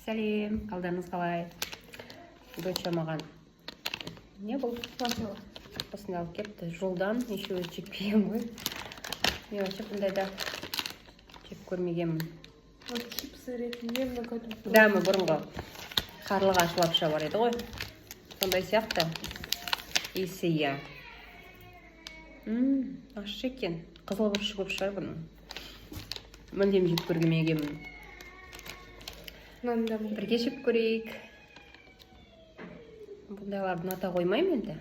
Сәлем, қалдарыңыз қалай? Доча маған не бұл? Осыны алып кепті. Жолдан еще өзі жеп келген ғой. Мен вообще бұндайда жеп көрмегенмін. Чипсы ретінде многоту. Дәмі бұрынғы қарлығаш лапша бар еді ғой. Сондай сияқты. Иісі иә. Ащы екен. Қызыл бұрышы көп шығар бұның. Мүлдем жеп көрмегенмін. Бірге жеп көрейік. Бұндайларды ұната қоймаймын енді.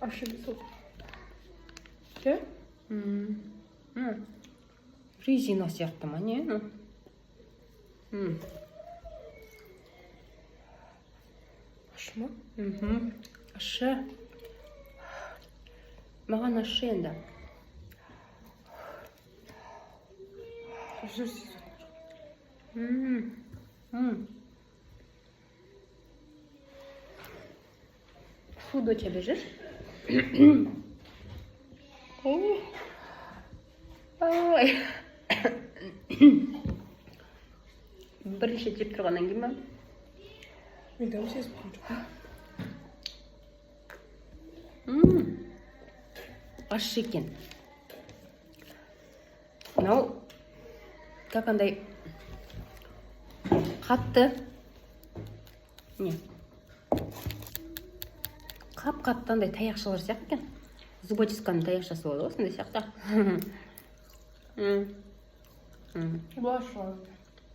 Ащы бісу. Че? Резина сияқты ма, не? Ащы ма? Ащы. Маған ащы енді. Фу, доча, бежишь? Ой. Бірінші жеп тұрғаннан кейін ба? Мен дәм сезіп тұрмын. Ащы екен. Мынау как андай қатты. Не? Қап-қатты андай таяқшалар сияқты екен. Зуботисканың таяқшасы болады ғой, сондай сияқты.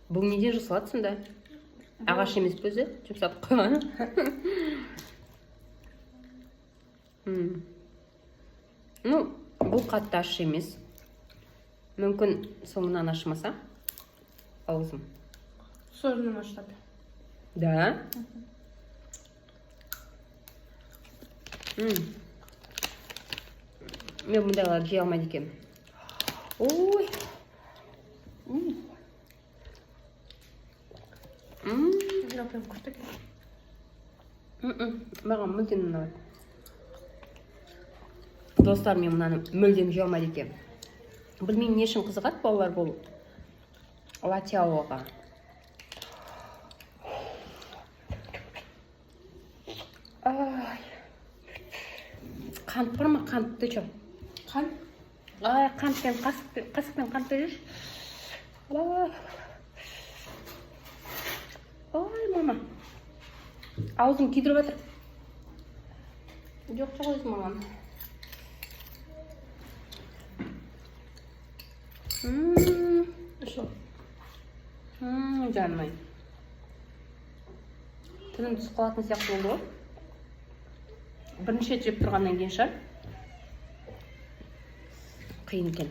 Бұл неден жасалады сонда? Ағаш емес пе өзі? Жұмсап қойған. Ну, бұл қатты ащы емес. Мүмкін соңынан ашымаса. Аузым. Сорынан аштап. Да? Мен бұндайларды жей алмайды екенмін. Ой. Прям күшті. Маған мүлдем ұнайды. Достар, мен мұнаны мүлдем жей алмайды екенмін. Білмеймін не үшін қызығады балалар бұл латяоға. Қант бар ма? Қант доча. Қант? Қантпен, қасықпен қант береш. Ой, мама. Аузым күйдіріп жатыр. Жоқ өзім мамам. Что? Жаным-ай. Тілім түсіп қалатын сияқты болды ғой. Бірінші жеп тұрғаннан кейін шығар. Қиын екен.